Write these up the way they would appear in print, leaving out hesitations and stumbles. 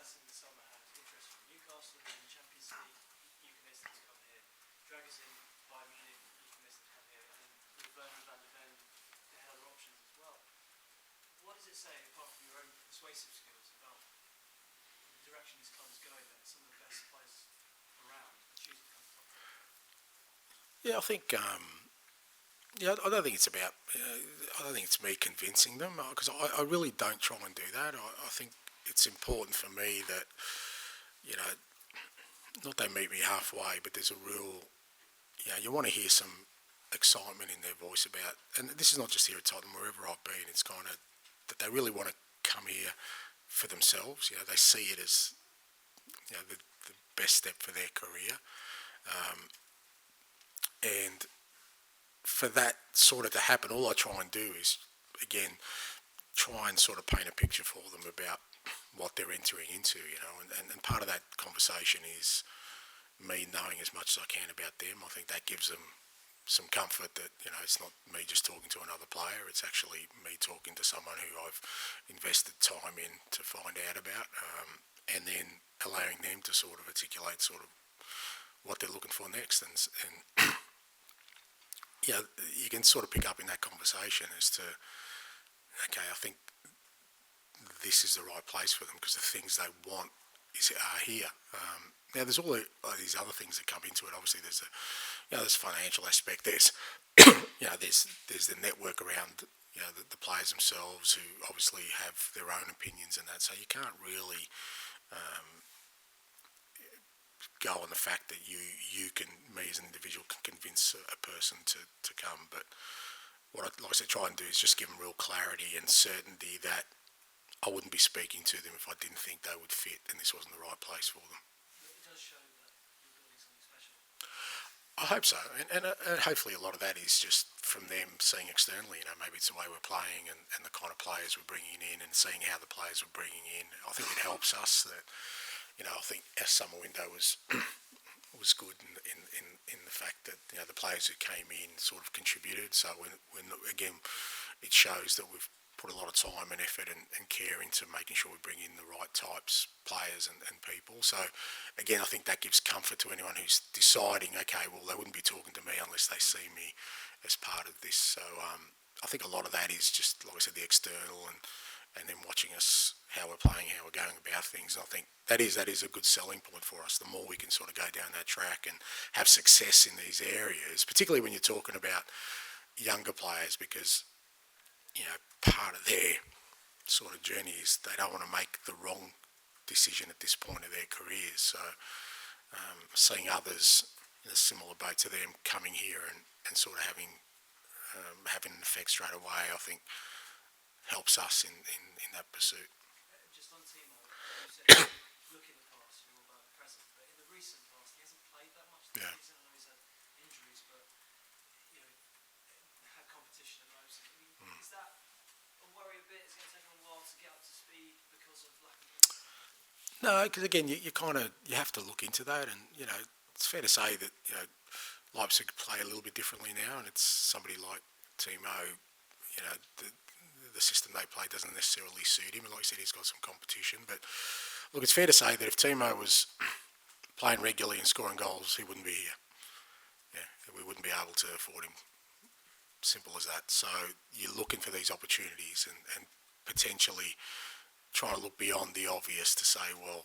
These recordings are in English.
Maddison in the summer had interest from Newcastle in the Champions League. You convinced them to come here. Dragons in Bayern Munich. You convinced them to come here. And with Werner and Van de Ven, they had other options as well. What does it say, apart from your own persuasive skills, about the direction this club is going? That some of the best players around are choosing to come to Tottenham. Yeah, I think. I don't think it's about. I don't think it's me convincing them because I really don't try and do that. I think it's important for me that not they meet me halfway, but there's a real. You want to hear some excitement in their voice about, and this is not just here at Tottenham. Wherever I've been, it's kind of that they really want to come here for themselves. They see it as the best step for their career, and for that sort of to happen, all I try and do is, again, try and sort of paint a picture for them about what they're entering into, and part of that conversation is me knowing as much as I can about them. I think that gives them some comfort that, it's not me just talking to another player, it's actually me talking to someone who I've invested time in to find out about, and then allowing them to sort of articulate sort of what they're looking for next. And you can sort of pick up in that conversation as to, okay, I think this is the right place for them because the things they want are here. Now, there's all these other things that come into it. Obviously, there's there's financial aspect. There's there's the network around the players themselves who obviously have their own opinions and that. So you can't really go on the fact that you can, me as an individual, can convince a person to come. But what I, like I said, try and do is just give them real clarity and certainty that I wouldn't be speaking to them if I didn't think they would fit and this wasn't the right place for them. It does show that you're building something special. I hope so, and hopefully a lot of that is just from them seeing externally. Maybe it's the way we're playing and the kind of players we're bringing in and seeing how the players we're bringing in. I think it helps us that, I think our summer window was good in the fact that the players who came in sort of contributed. So when again, it shows that we've put a lot of time and effort and care into making sure we bring in the right types, players and people. So again, I think that gives comfort to anyone who's deciding, okay, well, they wouldn't be talking to me unless they see me as part of this. So I think a lot of that is just, like I said, the external and then watching us, how we're playing, how we're going about things. And I think that is a good selling point for us. The more we can sort of go down that track and have success in these areas, particularly when you're talking about younger players, because part of their sort of journey is they don't want to make the wrong decision at this point of their careers. So seeing others in a similar boat to them coming here and sort of having an effect straight away, I think helps us in that pursuit. Just on Timo, you said look in the past, you're all about the present, but in the recent past he hasn't played that much this season. I know he's had injuries, but had competition at Leipzig. Is that a worry a bit? Is it going to take him a while to get up to speed because of lack of injuries? No, because again, you have to look into that, and it's fair to say that Leipzig play a little bit differently now, and it's somebody like Timo. The system they play doesn't necessarily suit him, and like I said, he's got some competition. But look, it's fair to say that if Timo was playing regularly and scoring goals, he wouldn't be here. We wouldn't be able to afford him. Simple as that. So you're looking for these opportunities and potentially trying to look beyond the obvious to say, well,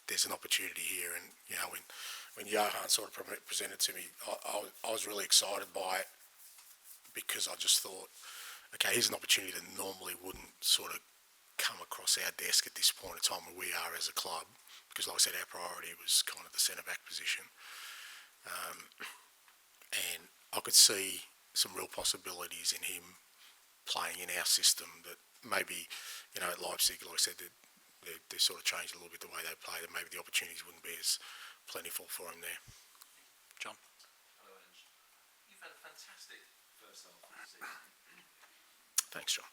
there's an opportunity here. And when Johan sort of presented to me, I was really excited by it because I just thought, okay, here's an opportunity that normally wouldn't sort of come across our desk at this point in time where we are as a club, because like I said, our priority was kind of the centre-back position. And I could see some real possibilities in him playing in our system that maybe, at Leipzig, like I said, they sort of changed a little bit the way they play, that maybe the opportunities wouldn't be as plentiful for him there. John? Hello, Ange. You've had a fantastic first half of the season. Thanks, John.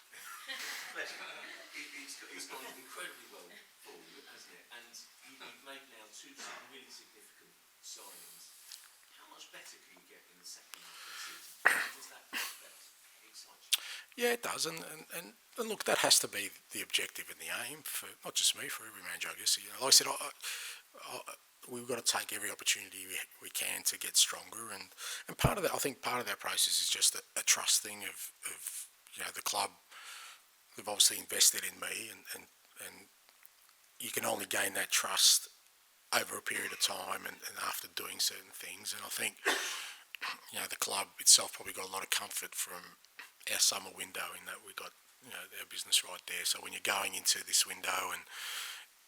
It's gone incredibly well for you, hasn't it? And you've made now two really significant signings. How much better can you get in the second half of the season? Does that excite you? Yeah, it does, and look, that has to be the objective and the aim for not just me, for every manager, I guess. Like I said, we've got to take every opportunity we can to get stronger, and part of that, I think, part of that process is just a trust thing of the club. They've obviously invested in me, and you can only gain that trust over a period of time and after doing certain things. And I think the club itself probably got a lot of comfort from our summer window in that we got our business right there. So when you're going into this window and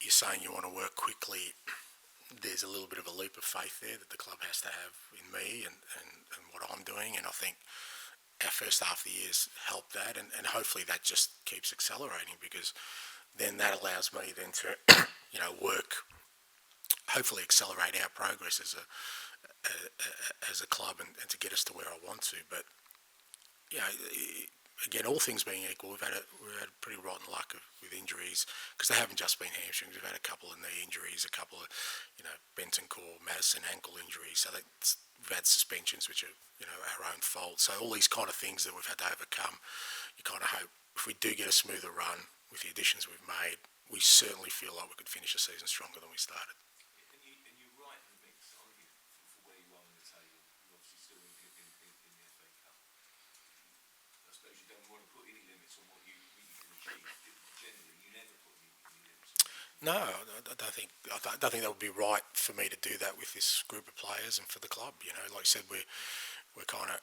you're saying you want to work quickly, there's a little bit of a leap of faith there that the club has to have in me and what I'm doing. And I think our first half of the year's helped that, and hopefully that just keeps accelerating, because then that allows me then to work, hopefully accelerate our progress as a club and to get us to where I want to. But again, all things being equal, we've had pretty rotten luck with injuries, because they haven't just been hamstrings. We've had a couple of knee injuries, a couple of Bentoncourt, Maddison ankle injuries. So we've had suspensions, which are our own fault. So all these kind of things that we've had to overcome, you kind of hope if we do get a smoother run with the additions we've made, we certainly feel like we could finish the season stronger than we started. And you're right in the mix, aren't you, for where you are on the table? You're obviously still in the FA Cup. I suppose you don't want to put any limits on what you can achieve. Generally, you never put any limits on what you can No, I don't think that would be right for me to do that with this group of players and for the club. Like I said, we're kind of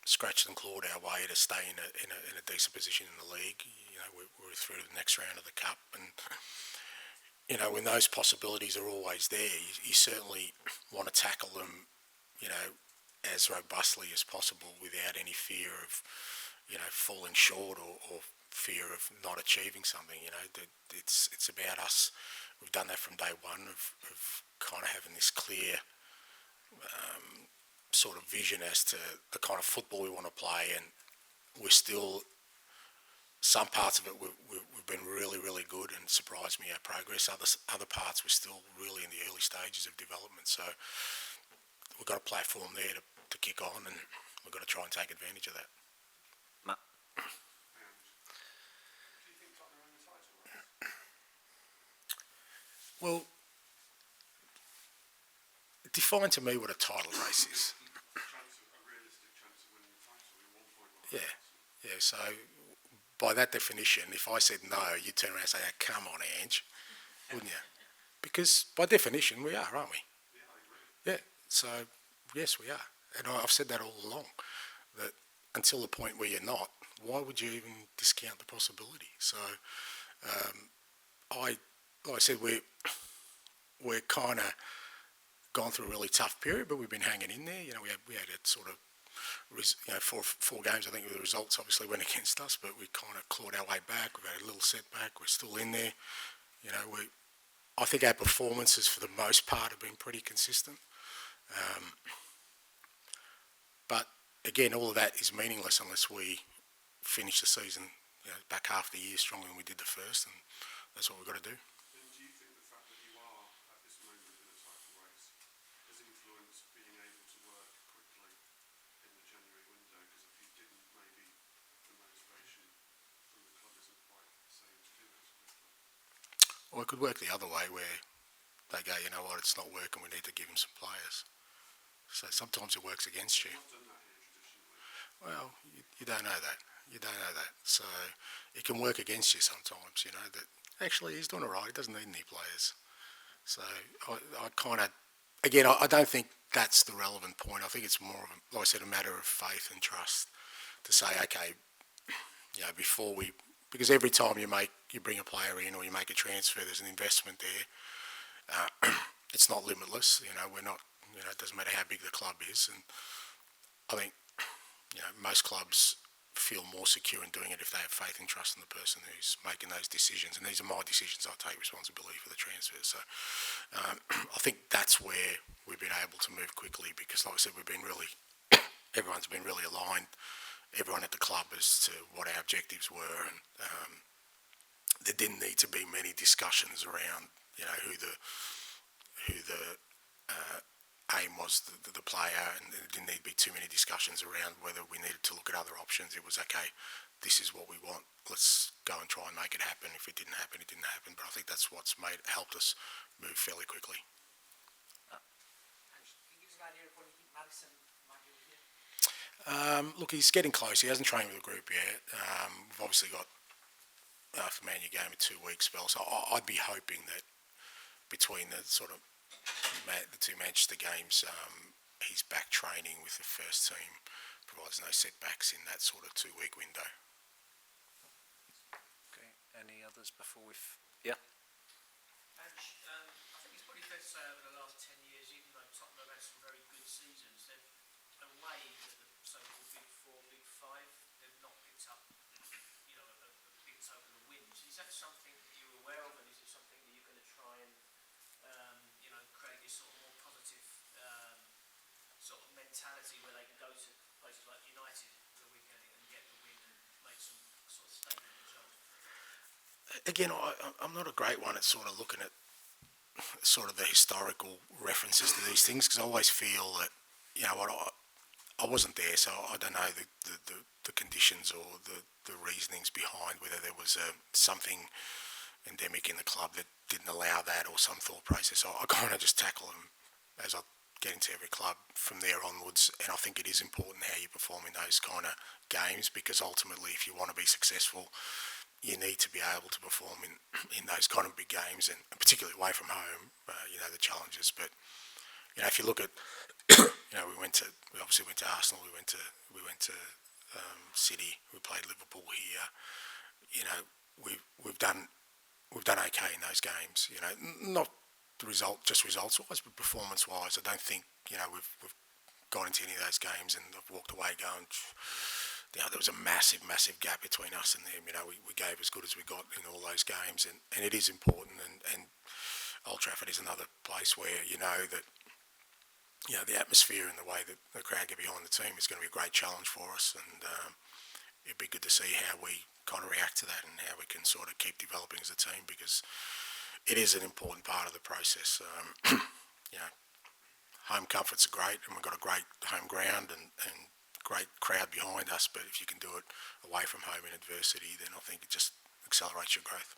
scratched and clawed our way to stay in a decent position in the league. We're through to the next round of the cup, and when those possibilities are always there, you certainly want to tackle them, as robustly as possible without any fear of, falling short or fear of not achieving something. It's about us. We've done that from day one of kind of having this clear sort of vision as to the kind of football we want to play, and we're still, some parts of it we've been really, really good and surprised me our progress. Other parts we're still really in the early stages of development. So we've got a platform there to kick on, and we've got to try and take advantage of that. Matt? Do you think Tottenham are in the title race? Well, define to me what a title race is. A realistic chance of winning the title. You're 1 point behind. Yeah. So by that definition, if I said no, you'd turn around and say, "Oh, come on, Ange," wouldn't you? Because by definition, we are, aren't we? Yeah, I agree. Yeah. So yes, we are, and I've said that all along. That until the point where you're not, why would you even discount the possibility? So, like I said, we're kind of gone through a really tough period, but we've been hanging in there. We had a sort of, four games. I think the results obviously went against us, but we kind of clawed our way back. We've had a little setback. We're still in there. I think our performances for the most part have been pretty consistent. But again, all of that is meaningless unless we finish the season, back half the year stronger than we did the first, and that's what we've got to do. And do you think the fact that you are at this moment in a title race has influenced being able to work quickly in the January window? Because if you didn't, maybe the motivation from the club isn't quite the same to do it as quickly. Or it could work the other way, where they go, you know what, it's not working, we need to give him some players. So sometimes it works against you. We've not done that here traditionally. Well, you don't know that. You don't know that. So it can work against you sometimes, that actually he's doing all right, he doesn't need any players. So I kind of, again, I don't think that's the relevant point. I think it's more of, like I said, a matter of faith and trust to say, okay, because every time you bring a player in or you make a transfer, there's an investment there. It's not limitless. We're not, it doesn't matter how big the club is. And I think, most clubs feel more secure in doing it if they have faith and trust in the person who's making those decisions. And these are my decisions. I take responsibility for the transfer. So I think that's where we've been able to move quickly, because, like I said, everyone's been really aligned, everyone at the club, as to what our objectives were. And there didn't need to be many discussions around, who the aim was, the player, and there didn't need to be too many discussions around whether we needed to look at other options. It was, okay, this is what we want. Let's go and try and make it happen. If it didn't happen, it didn't happen. But I think that's what's helped us move fairly quickly. Can you give us an idea of when you think Maddison might be here? Look, he's getting close. He hasn't trained with the group yet. We've obviously got for Man U game a 2-week spell, so I'd be hoping that between the sort of the two Manchester games, he's back training with the first team, provides no setbacks in that sort of 2-week window. Okay. Any others before we? Yeah. Ange, I think it's pretty fair to say over the last 10 years, even though Tottenham have had some very good seasons, they've away at the so-called Big Four, Big Five, they've not picked up, a big token of wins. Is that something that you're aware of, and is it something that you're going to try and, create this sort of more positive sort of mentality where they can go to places like United the weekend and get the win and make some sort of statement result? Again, I'm not a great one at sort of looking at sort of the historical references to these things, because I always feel that, I wasn't there, so I don't know the conditions or the reasonings behind whether there was something endemic in the club that didn't allow that, or some thought process. I kind of just tackle them as I get into every club from there onwards, and I think it is important how you perform in those kind of games, because ultimately if you want to be successful, you need to be able to perform in those kind of big games, and particularly away from home, the challenges. But if you look at we obviously went to Arsenal, we went to City, we played Liverpool here. We've done okay in those games. Not the result, just results wise, but performance wise. I don't think we've gone into any of those games and I've walked away going, there was a massive gap between us and them. We gave as good as we got in all those games, and it is important. And Old Trafford is another place where that the atmosphere and the way that the crowd get behind the team is going to be a great challenge for us, and it'd be good to see how we kind of react to that and how we can sort of keep developing as a team, because it is an important part of the process. Home comforts are great, and we've got a great home ground and great crowd behind us, but if you can do it away from home in adversity, then I think it just accelerates your growth.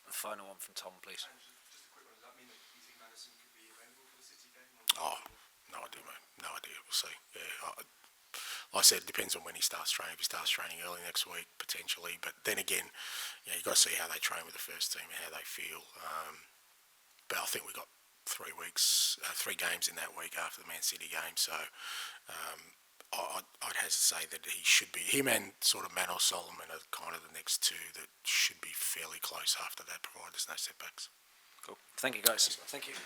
The final one from Tom, please. And just a quick one, does that mean that you think Maddison could be available for the City game? Oh, no idea, mate. No idea. We'll see. Yeah, like I said, it depends on when he starts training. If he starts training early next week, potentially. But then again, you've got to see how they train with the first team and how they feel. But I think we've got 3 games in that week after the Man City game. So I'd have to say that he should be, him and sort of Manor Solomon are kind of the next two that should be fairly close after that, provided there's no setbacks. Cool. Thank you, guys. Thank you.